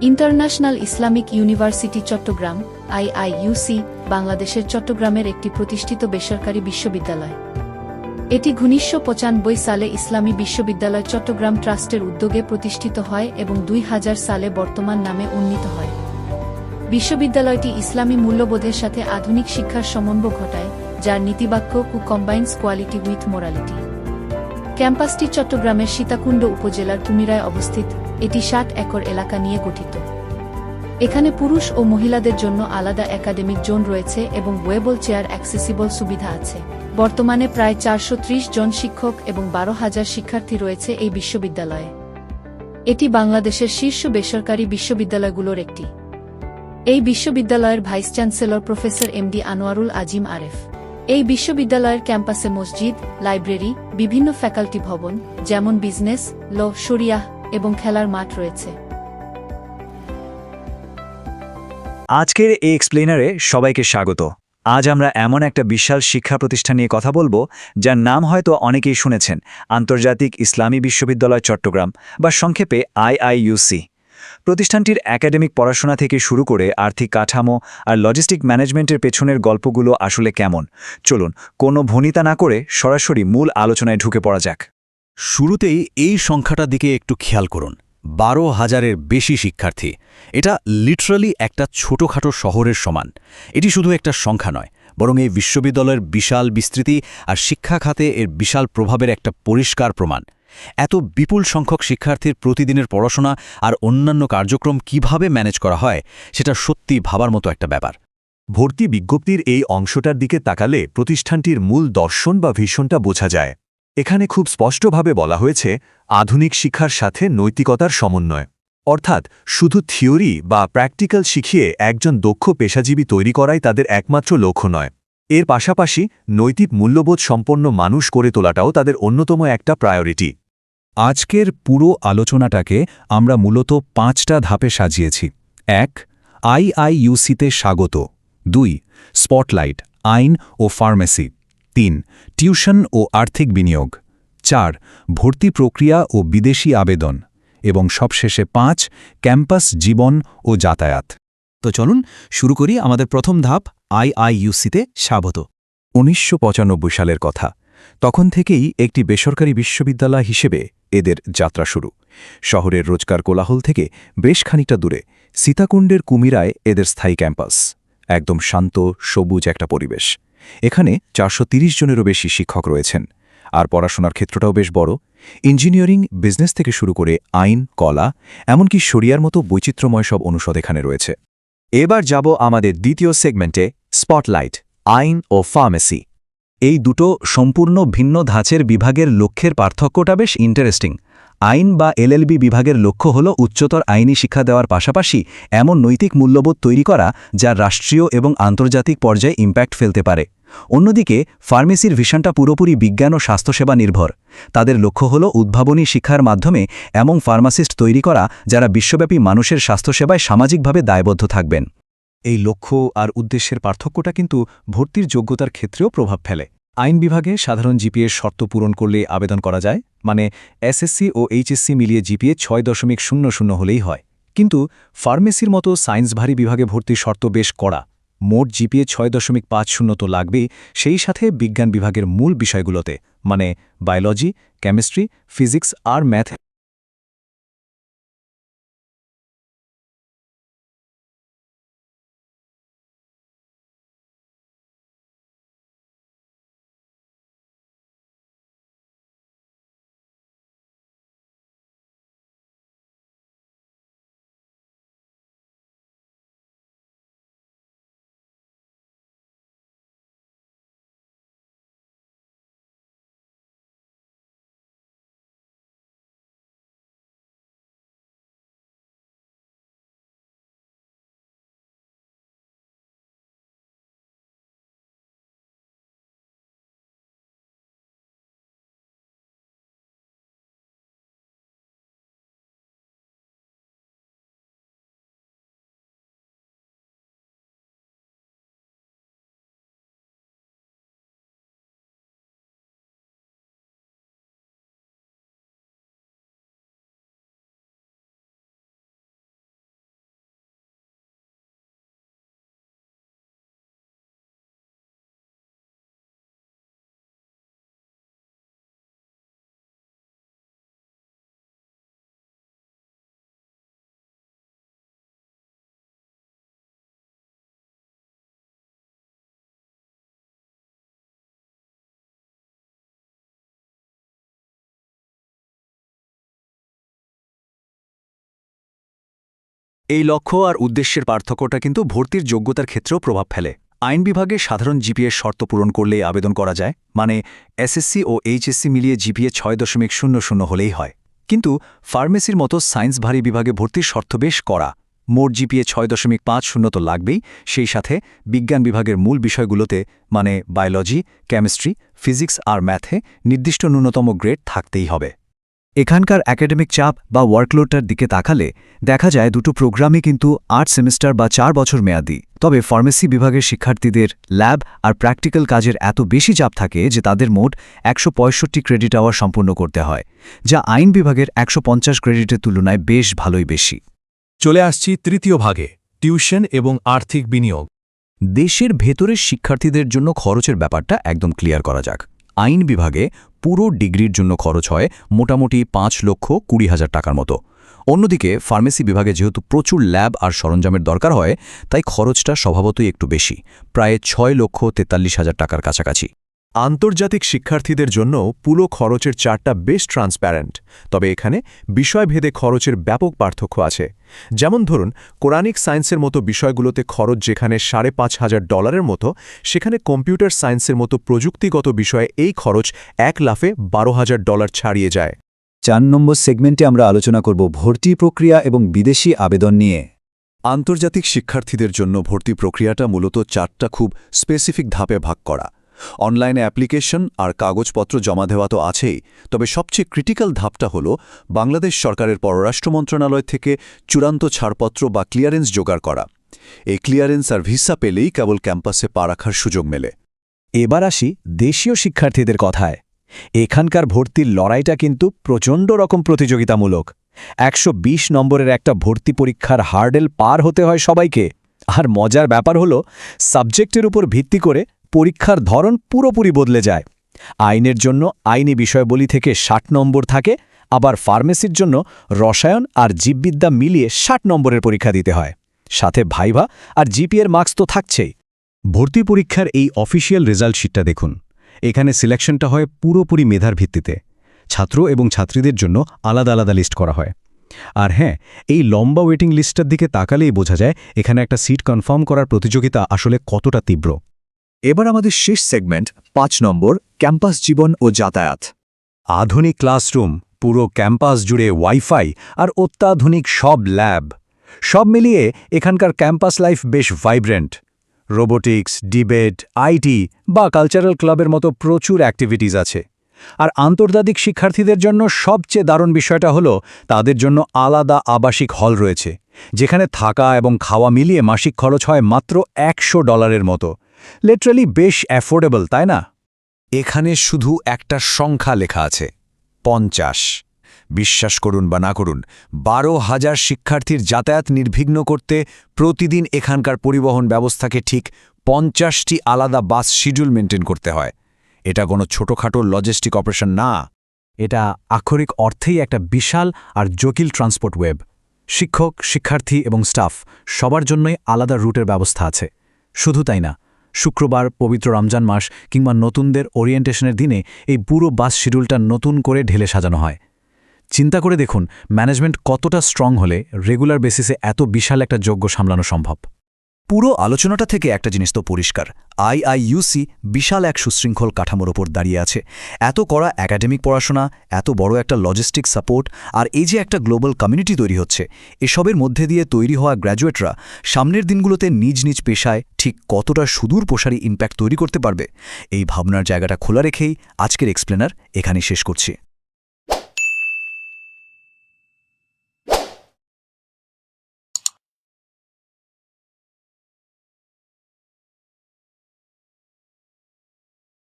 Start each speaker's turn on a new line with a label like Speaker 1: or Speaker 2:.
Speaker 1: International Islamic university Chattogram IIUC বাংলাদেশের চট্টগ্রামের একটি প্রতিষ্ঠিত বেসরকারি বিশ্ববিদ্যালয়। এটি ১৯৯৫ সালে ইসলামী বিশ্ববিদ্যালয় চট্টগ্রাম ট্রাস্টের উদ্যোগে প্রতিষ্ঠিত হয় এবং ২০০০ সালে বর্তমান নামে উন্নীত হয়। বিশ্ববিদ্যালয়টি ইসলামী মূল্যবোধের সাথে আধুনিক শিক্ষার সমন্বয় ঘটায়, যার নীতিবাক্য কম্বাইন্স কোয়ালিটি উইথ মোরালিটি। ক্যাম্পাসটি চট্টগ্রামের সীতাকুণ্ড উপজেলার কুমিরায় অবস্থিত। এটি ৬০ একর এলাকা নিয়ে গঠিত। এখানে পুরুষ ও মহিলাদের জন্য আলাদা একাডেমিক জোন রয়েছে এবং ওয়েবল চেয়ার অ্যাক্সেসিবল সুবিধা আছে। বর্তমানে প্রায় ৪৩০ জন শিক্ষক এবং ১২,০০০ শিক্ষার্থী রয়েছে এই বিশ্ববিদ্যালয়ে। এটি বাংলাদেশের শীর্ষ বেসরকারি বিশ্ববিদ্যালয়গুলোর একটি। এই বিশ্ববিদ্যালয়ের vice chancellor professor MD Anwarul Azim Aref. এই বিশ্ববিদ্যালয়ের ক্যাম্পাসে মসজিদ, লাইব্রেরি, বিভিন্ন ফ্যাকাল্টি ভবন যেমন বিজনেস, ল, শরিয়াহ এবং খেলার মাঠ রয়েছে।
Speaker 2: আজকের এই এক্সপ্লেনারে সবাইকে স্বাগত। আজ আমরা এমন একটা বিশাল শিক্ষা প্রতিষ্ঠান নিয়ে কথা বলবো যার নাম হয়তো অনেকেই শুনেছেন, আন্তর্জাতিক ইসলামী বিশ্ববিদ্যালয় চট্টগ্রাম বা সংক্ষেপে আইআইইউসি। প্রতিষ্ঠানটির একাডেমিক পড়াশোনা থেকে শুরু করে আর্থিক কাঠামো আর লজিস্টিক ম্যানেজমেন্টের পেছনের গল্পগুলো আসলে কেমন, চলুন কোনো ভনিতা না করে সরাসরি মূল আলোচনায় ঢুকে পড়া যাক।
Speaker 3: শুরুতেই এই সংখ্যাটার দিকে একটু খেয়াল করুন, ১২,০০০-এর বেশি শিক্ষার্থী। এটা লিটারালি একটা ছোটখাটো শহরের সমান। এটি শুধু একটা সংখ্যা নয়, বরং এই বিশ্ববিদ্যালয়ের বিশাল বিস্তৃতি আর শিক্ষা খাতে এর বিশাল প্রভাবের একটা পরিষ্কার প্রমাণ। এত বিপুল সংখ্যক শিক্ষার্থীর প্রতিদিনের পড়াশোনা আর অন্যান্য কার্যক্রম কিভাবে ম্যানেজ করা হয়, সেটা সত্যি ভাবার মতো একটা ব্যাপার।
Speaker 4: ভর্তি বিজ্ঞপ্তির এই অংশটার দিকে তাকালে প্রতিষ্ঠানটির মূল দর্শন বা ভিশনটা বোঝা যায়। এখানে খুব স্পষ্টভাবে বলা হয়েছে আধুনিক শিক্ষার সাথে নৈতিকতার সমন্বয়, অর্থাৎ শুধু থিওরি বা প্র্যাকটিক্যাল শিখিয়ে একজন দক্ষ পেশাজীবী তৈরি করাই তাদের একমাত্র লক্ষ্য নয়। এর পাশাপাশি নৈতিক মূল্যবোধ সম্পন্ন মানুষ করে তোলাটাও তাদের অন্যতম একটা প্রায়োরিটি।
Speaker 3: আজকের পুরো আলোচনাটাকে আমরা মূলত ৫টা ধাপে সাজিয়েছি। ১. আইআইইউসিতে স্বাগত। ২. স্পটলাইট, আইন ও ফার্মেসি। ৩. টিউশন ও আর্থিক বিনিয়োগ। ৪. ভর্তি প্রক্রিয়া ও বিদেশি আবেদন। এবং সবশেষে ৫. ক্যাম্পাস জীবন ও যাতায়াত। তো চলুন শুরু করি আমাদের প্রথম ধাপ, আইআইইউসিতে স্বাগত।
Speaker 4: ১৯৯৫ সালের কথা। তখন থেকেই একটি বেসরকারি বিশ্ববিদ্যালয় হিসেবে এদের যাত্রা শুরু। শহরের রোজকার কোলাহল থেকে বেশ খানিকটা দূরে সীতাকুণ্ডের কুমিরায় এদের স্থায়ী ক্যাম্পাস। একদম শান্ত, সবুজ একটা পরিবেশ। এখানে ৪৩০ জনেরও বেশি শিক্ষক রয়েছেন। আর পড়াশোনার ক্ষেত্রটাও বেশ বড়। ইঞ্জিনিয়ারিং, বিজনেস থেকে শুরু করে আইন, কলা, এমনকি শরিয়ার মতো বৈচিত্র্যময় সব অনুষদ এখানে রয়েছে। এবার যাব আমাদের দ্বিতীয় সেগমেন্টে, স্পটলাইট, আইন ও ফার্মেসি।
Speaker 3: এই দুটো সম্পূর্ণ ভিন্ন ধাঁচের বিভাগের লক্ষ্যের পার্থক্যটা বেশ ইন্টারেস্টিং। আইন বা এলএলবি বিভাগের লক্ষ্য হল উচ্চতর আইনি শিক্ষা দেওয়ার পাশাপাশি এমন নৈতিক মূল্যবোধ তৈরি করা যা রাষ্ট্রীয় এবং আন্তর্জাতিক পর্যায়ে ইম্প্যাক্ট ফেলতে পারে। অন্যদিকে ফার্মেসির ভিশনটা পুরোপুরি বিজ্ঞান ও স্বাস্থ্যসেবা নির্ভর। তাদের লক্ষ্য হল উদ্ভাবনী শিক্ষার মাধ্যমে এমন ফার্মাসিস্ট তৈরি করা যারা বিশ্বব্যাপী মানুষের স্বাস্থ্যসেবায় সামাজিকভাবে দায়বদ্ধ থাকবেন।
Speaker 4: এই লক্ষ্য আর উদ্দেশ্যের পার্থক্যটা কিন্তু ভর্তির যোগ্যতার ক্ষেত্রেও প্রভাব ফেলে। আইন বিভাগে সাধারণ জিপিএর শর্ত পূরণ করলে আবেদন করা যায়, মানে এসএসসি ও এইচএসসি মিলিয়ে জিপিএ ৬.০০ হলেই হয়। কিন্তু ফার্মেসির মতো সায়েন্সভারী বিভাগে ভর্তির শর্ত বেশ কড়া। মোট জিপিএ ৬.৫০ তো লাগবেই, সেই সাথে বিজ্ঞান বিভাগের মূল বিষয়গুলোতে, মানে বায়োলজি, কেমিস্ট্রি, ফিজিক্স আর ম্যাথ
Speaker 2: এই লক্ষ্য আর উদ্দেশ্যের পার্থক্যটা কিন্তু ভর্তির যোগ্যতার ক্ষেত্রেও প্রভাব ফেলে। আইন বিভাগে সাধারণ জিপিএ শর্ত পূরণ করলেই আবেদন করা যায়, মানে এসএসসি ও এইচএসসি মিলিয়ে জিপিএ 6.00 হলেই হয়। কিন্তু ফার্মেসির মতো সায়েন্সভারী বিভাগে ভর্তির শর্ত বেশ কড়া। মোট জিপিএ 6.50 তো লাগবেই, সেই সাথে বিজ্ঞান বিভাগের মূল বিষয়গুলোতে মানে বায়োলজি, কেমিস্ট্রি, ফিজিক্স আর ম্যাথে নির্দিষ্ট ন্যূনতম গ্রেড থাকতেই হবে।
Speaker 3: এখানকার একাডেমিক চাপ বা ওয়ার্কলোডটার দিকে তাকালে দেখা যায় দুটো প্রোগ্রামই কিন্তু 8 সেমিস্টার বা 4 বছর মেয়াদি। তবে ফার্মেসি বিভাগের শিক্ষার্থীদের ল্যাব আর প্র্যাকটিক্যাল কাজের এত বেশি চাপ থাকে যে তাদের মোট 165 ক্রেডিট আওয়ার সম্পূর্ণ করতে হয়, যা আইন বিভাগের 150 ক্রেডিটের তুলনায় বেশ ভালোই বেশি।
Speaker 4: চলে আসছি তৃতীয় ভাগে, টিউশন এবং আর্থিক বিনিয়োগ।
Speaker 3: দেশের ভেতরের শিক্ষার্থীদের জন্য খরচের ব্যাপারটা একদম ক্লিয়ার করা যাক। আইন বিভাগে পুরো ডিগ্রির জন্য খরচ হয় মোটামুটি 5,20,000 টাকার মতো। অন্যদিকে ফার্মেসি বিভাগে যেহেতু প্রচুর ল্যাব আর সরঞ্জামের দরকার হয়, তাই খরচটা স্বভাবতই একটু বেশি, প্রায় 6,43,000 টাকার কাছাকাছি।
Speaker 4: আন্তর্জাতিক শিক্ষার্থীদের জন্য পুরো খরচের চার্টটা বেশ ট্রান্সপ্যারেন্ট, তবে এখানে বিষয়ভেদে খরচের ব্যাপক পার্থক্য আছে। যেমন ধরুন, কোরআনিক সায়েন্সের মতো বিষয়গুলোতে খরচ যেখানে $5,500 মতো, সেখানে কম্পিউটার সায়েন্সের মতো প্রযুক্তিগত বিষয়ে এই খরচ 1 লাফে $12,000 ছাড়িয়ে যায়।
Speaker 3: 4 নম্বর সেগমেন্টে আমরা আলোচনা করব ভর্তি প্রক্রিয়া এবং বিদেশি আবেদন নিয়ে।
Speaker 5: আন্তর্জাতিক শিক্ষার্থীদের জন্য ভর্তি প্রক্রিয়াটা মূলত 4টা খুব স্পেসিফিক ধাপে ভাগ করা। অনলাইনে অ্যাপ্লিকেশন আর কাগজপত্র জমা দেওয়া তো আছেই, তবে সবচেয়ে ক্রিটিক্যাল ধাপটা হল বাংলাদেশ সরকারের পররাষ্ট্র মন্ত্রণালয় থেকে চূড়ান্ত ছাড়পত্র বা ক্লিয়ারেন্স জোগাড় করা। এই ক্লিয়ারেন্স আর ভিসা পেলেই কেবল ক্যাম্পাসে পা রাখার সুযোগ মেলে।
Speaker 3: এবার আসি দেশীয় শিক্ষার্থীদের কথায়। এখানকার ভর্তির লড়াইটা কিন্তু প্রচণ্ড রকম প্রতিযোগিতামূলক। 120 নম্বরের একটা ভর্তি পরীক্ষার হার্ডেল পার হতে হয় সবাইকে। আর মজার ব্যাপার হলো, সাবজেক্টের উপর ভিত্তি করে পরীক্ষার ধরন পুরোপুরি বদলে যায়। আইনের জন্য আইনি বিষয়বলি থেকে 60 নম্বর থাকে, আবার ফার্মেসির জন্য রসায়ন আর জীববিদ্যা মিলিয়ে 60 নম্বরের পরীক্ষা দিতে হয়। সাথে ভাইভা আর জিপিএর মার্কস তো থাকছেই। ভর্তি পরীক্ষার এই অফিসিয়াল রেজাল্ট শিটটা দেখুন। এখানে সিলেকশনটা হয় পুরোপুরি মেধার ভিত্তিতে। ছাত্র এবং ছাত্রীদের জন্য আলাদা আলাদা লিস্ট করা হয়। আর হ্যাঁ, এই লম্বা ওয়েটিং লিস্টটার দিকে তাকালেই বোঝা যায় এখানে একটা সিট কনফার্ম করার প্রতিযোগিতা আসলে কতটা তীব্র।
Speaker 2: এবার আমাদের শেষ সেগমেন্ট 5 নম্বর, ক্যাম্পাস জীবন ও যাতায়াত।
Speaker 3: আধুনিক ক্লাসরুম, পুরো ক্যাম্পাস জুড়ে ওয়াইফাই আর অত্যাধুনিক সব ল্যাব, সব মিলিয়ে এখানকার ক্যাম্পাস লাইফ বেশ ভাইব্রেন্ট। রোবোটিক্স, ডিবেট, আইটি বা কালচারাল ক্লাবের মতো প্রচুর অ্যাক্টিভিটিজ আছে। আর আন্তর্জাতিক শিক্ষার্থীদের জন্য সবচেয়ে দারুণ বিষয়টা হলো তাদের জন্য আলাদা আবাসিক হল রয়েছে, যেখানে থাকা এবং খাওয়া মিলিয়ে মাসিক খরচ হয় মাত্র $100 মতো। লিটারালি বেশ অ্যাফোর্ডেবল, তাই না?
Speaker 2: এখানে শুধু একটা সংখ্যা লেখা আছে, 50। বিশ্বাস করুন বা না করুন, 12,000 শিক্ষার্থীর যাতায়াত নির্বিঘ্ন করতে প্রতিদিন এখানকার পরিবহন ব্যবস্থাকে ঠিক 50টি আলাদা বাস শিডিউল মেনটেন করতে হয়। এটা কোনো ছোটখাটো লজিস্টিক অপারেশন না।
Speaker 3: এটা আক্ষরিক অর্থেই একটা বিশাল আর জটিল ট্রান্সপোর্ট ওয়েব। শিক্ষক, শিক্ষার্থী এবং স্টাফ সবার জন্যই আলাদা রুটের ব্যবস্থা আছে। শুধু তাই না, শুক্রবার, পবিত্র রমজান মাস কিংবা নতুনদের ওরিয়েন্টেশনের দিনে এই পুরো বাস শিডিউলটা নতুন করে ঢেলে সাজানো হয়। চিন্তা করে দেখুন, ম্যানেজমেন্ট কতটা স্ট্রং হলে রেগুলার বেসিসে এত বিশাল একটা যোগ্য সামলানো সম্ভব।
Speaker 2: পুরো আলোচনাটা থেকে একটা জিনিস তো পরিষ্কার, আইআইইউসি বিশাল এক সুশৃঙ্খল কাঠামোর ওপর দাঁড়িয়ে আছে। এত কড়া একাডেমিক পড়াশোনা, এত বড় একটা লজিস্টিক সাপোর্ট, আর এই যে একটা গ্লোবাল কমিউনিটি তৈরি হচ্ছে, এসবের মধ্যে দিয়ে তৈরি হওয়া গ্র্যাজুয়েটরা সামনের দিনগুলোতে নিজ নিজ পেশায় ঠিক কতটা সুদূর প্রসারী ইম্প্যাক্ট তৈরি করতে পারবে, এই ভাবনার জায়গাটা খোলা রেখেই আজকের এক্সপ্লেনার এখানেই শেষ করছি।